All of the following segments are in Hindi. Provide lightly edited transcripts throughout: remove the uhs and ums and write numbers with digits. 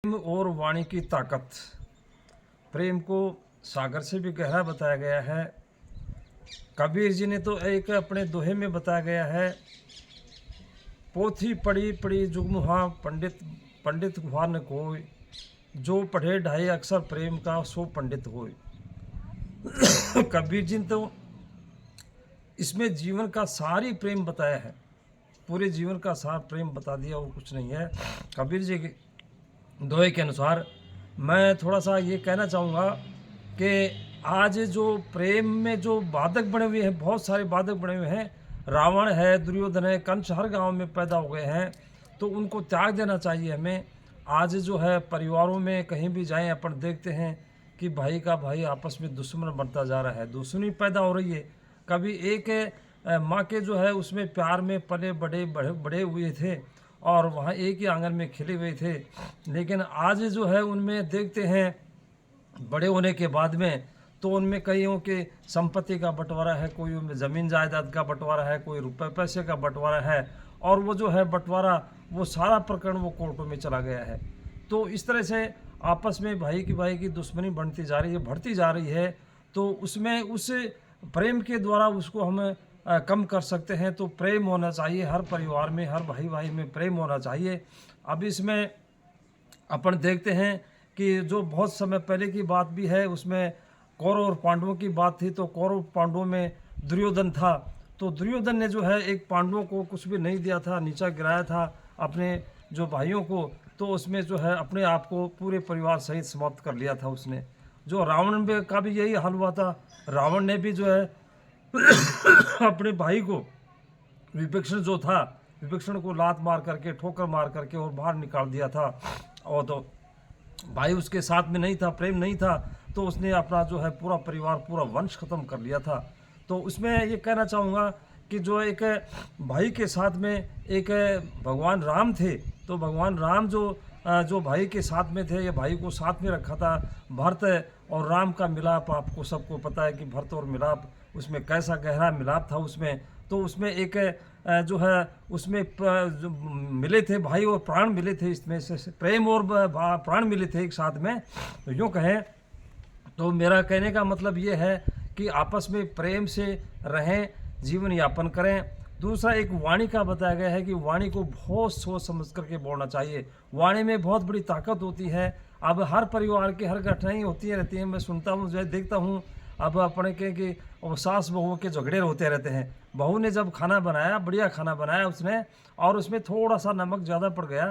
प्रेम और वाणी की ताकत। प्रेम को सागर से भी गहरा बताया गया है। कबीर जी ने तो एक अपने दोहे में बताया गया है, पोथी पढ़ी पढ़ी जुगमुहा पंडित पंडित गुहा न कोई, जो पढ़े ढाई अक्षर प्रेम का सो पंडित होय। कबीर जी ने तो इसमें जीवन का सारी प्रेम बताया है, पूरे जीवन का सार प्रेम बता दिया, और कुछ नहीं है। कबीर जी के दोहे के अनुसार मैं थोड़ा सा ये कहना चाहूँगा कि आज जो प्रेम में जो बाधक बने हुए हैं, बहुत सारे बाधक बने हुए हैं। रावण है, दुर्योधन है, कंस हर गांव में पैदा हो गए हैं, तो उनको त्याग देना चाहिए हमें। आज जो है परिवारों में कहीं भी जाएं, अपन देखते हैं कि भाई का भाई आपस में दुश्मन बनता जा रहा है, दुश्मनी पैदा हो रही है। कभी एक माँ के जो है उसमें प्यार में पले बड़े बड़े बड़े हुए थे और वहाँ एक ही आंगन में खिले हुए थे, लेकिन आज जो है उनमें देखते हैं बड़े होने के बाद में तो उनमें कईयों के संपत्ति का बंटवारा है, कोई उनमें ज़मीन जायदाद का बंटवारा है, कोई रुपए पैसे का बंटवारा है, और वो जो है बंटवारा वो सारा प्रकरण वो कोर्टों में चला गया है। तो इस तरह से आपस में भाई की दुश्मनी बढ़ती जा रही है, बढ़ती जा रही है। तो उसमें उस प्रेम के द्वारा उसको हम कम कर सकते हैं। तो प्रेम होना चाहिए हर परिवार में, हर भाई भाई में प्रेम होना चाहिए। अब इसमें अपन देखते हैं कि जो बहुत समय पहले की बात भी है, उसमें कौरव और पांडवों की बात थी। तो कौरव पांडवों में दुर्योधन था, तो दुर्योधन ने जो है एक पांडवों को कुछ भी नहीं दिया था, नीचा गिराया था अपने जो भाइयों को। तो उसमें जो है अपने आप को पूरे परिवार सहित समाप्त कर लिया था उसने। जो रावण में का भी यही हाल हुआ था, रावण ने भी जो है अपने भाई को विभीषण जो था, विभीषण को लात मार करके, ठोकर मार करके और बाहर निकाल दिया था। और तो भाई उसके साथ में नहीं था, प्रेम नहीं था, तो उसने अपना जो है पूरा परिवार, पूरा वंश खत्म कर लिया था। तो उसमें ये कहना चाहूँगा कि जो एक भाई के साथ में एक भगवान राम थे, तो भगवान राम जो भाई के साथ में थे, ये भाई को साथ में रखा था। भरत और राम का मिलाप आपको सबको पता है कि भरत और मिलाप उसमें कैसा गहरा मिलाप था उसमें। तो उसमें एक जो है उसमें जो मिले थे भाई और प्राण मिले थे, इसमें से प्रेम और प्राण मिले थे एक साथ में। तो यूँ कहें तो मेरा कहने का मतलब ये है कि आपस में प्रेम से रहें, जीवन यापन करें। दूसरा एक वाणी का बताया गया है कि वाणी को बहुत सोच समझ करके बोलना चाहिए। वाणी में बहुत बड़ी ताकत होती है। अब हर परिवार की हर घटनाएं होती रहती हैं, मैं सुनता हूँ, जो देखता हूँ। अब अपने के कि सास बहू के झगड़े होते रहते हैं। बहू ने जब खाना बनाया, बढ़िया खाना बनाया उसने, और उसमें थोड़ा सा नमक ज़्यादा पड़ गया,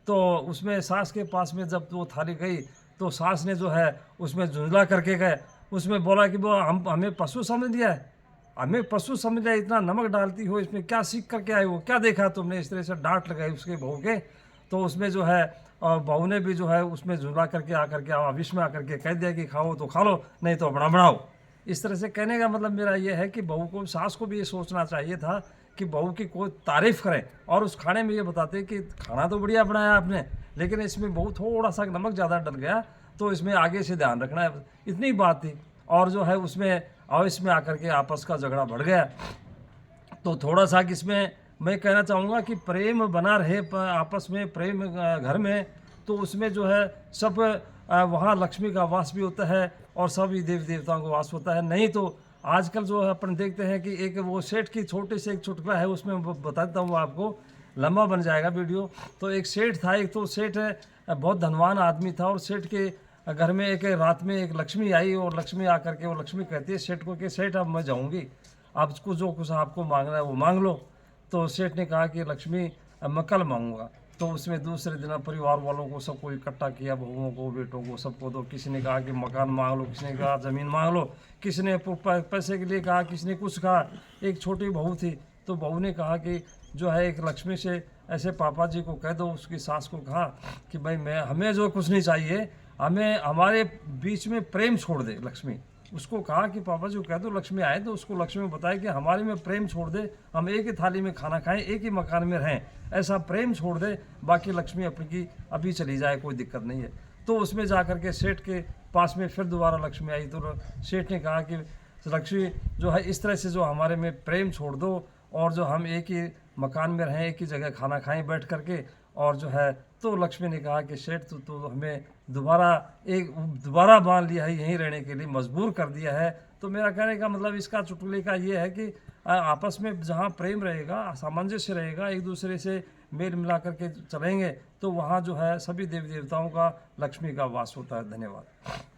तो उसमें सास के पास में जब वो थाली गई, तो सास ने जो है उसमें झुंझला करके गए, उसमें बोला कि वो हमें पशु समझ लिया है, हमें पशु समझ लिया, इतना नमक डालती हो, इसमें क्या सीख करके आए हो, क्या देखा तुमने। इस तरह से डांट लगाई उसके बहू के। तो उसमें जो है और बहू ने भी जो है उसमें झुला करके आकर के आविश में आकर के कह दिया कि खाओ तो खा लो, नहीं तो अपना बनाओ। इस तरह से कहने का मतलब मेरा ये है कि बहू को, सास को भी ये सोचना चाहिए था कि बहू की कोई तारीफ़ करें, और उस खाने में ये बताते कि खाना तो बढ़िया बनाया आपने, लेकिन इसमें बहुत थोड़ा सा नमक ज़्यादा डल गया, तो इसमें आगे से ध्यान रखना है। इतनी बात थी। और जो है उसमें और इसमें आकर के आपस का झगड़ा बढ़ गया। तो थोड़ा सा इसमें मैं कहना चाहूँगा कि प्रेम बना रहे आपस में, प्रेम घर में, तो उसमें जो है सब वहाँ लक्ष्मी का वास भी होता है और सभी देवी देवताओं का वास होता है। नहीं तो आजकल जो है अपन देखते हैं कि एक वो सेठ की छोटे से एक चुटकुला है, उसमें बता देता हूँ आपको, लंबा बन जाएगा वीडियो। तो एक सेठ था, एक तो सेठ बहुत धनवान आदमी था, और सेठ के घर में एक रात में एक लक्ष्मी आई, और लक्ष्मी आकर के वो लक्ष्मी कहती है सेठ को कि सेठ अब मैं जाऊंगी, आपको जो कुछ आपको मांगना है वो मांग लो। तो सेठ ने कहा कि लक्ष्मी अब मैं कल मांगूंगा। तो उसमें दूसरे दिन परिवार वालों को सबको इकट्ठा किया, बहुओं को, बेटों को, सबको। तो किसी ने कहा कि मकान मांग लो, किसी ने कहा ज़मीन मांग लो, किसी ने पैसे के लिए कहा, किसी ने कुछ कहा। एक छोटी बहू थी, तो बहू ने कहा कि जो है एक लक्ष्मी से ऐसे पापा जी को कह दो, उसकी सास को कहा कि भाई हमें जो कुछ नहीं चाहिए, हमें हमारे बीच में प्रेम छोड़ दे लक्ष्मी। उसको कहा कि पापा जी को कह दो लक्ष्मी आए, तो उसको लक्ष्मी बताया कि हमारे में प्रेम छोड़ दे, हम एक ही थाली में खाना खाएं, एक ही मकान में रहें, ऐसा प्रेम छोड़ दे, बाकी लक्ष्मी अपनी की अभी चली जाए, कोई दिक्कत नहीं है। तो उसमें जाकर के सेठ के पास में फिर दोबारा लक्ष्मी आई, तो सेठ ने कहा कि लक्ष्मी जो है इस तरह से जो हमारे में प्रेम छोड़ दो, और जो हम एक ही मकान में रहें, एक ही जगह खाना खाएं बैठ करके, और जो है तो लक्ष्मी ने कहा कि शेठ तू तो हमें दोबारा बांध लिया है, यहीं रहने के लिए मजबूर कर दिया है। तो मेरा कहने का मतलब इसका चुटकुले का ये है कि आपस में जहाँ प्रेम रहेगा, सामंजस्य रहेगा, एक दूसरे से मेल मिला करके चलेंगे, तो वहाँ जो है सभी देवी देवताओं का, लक्ष्मी का वास होता है। धन्यवाद।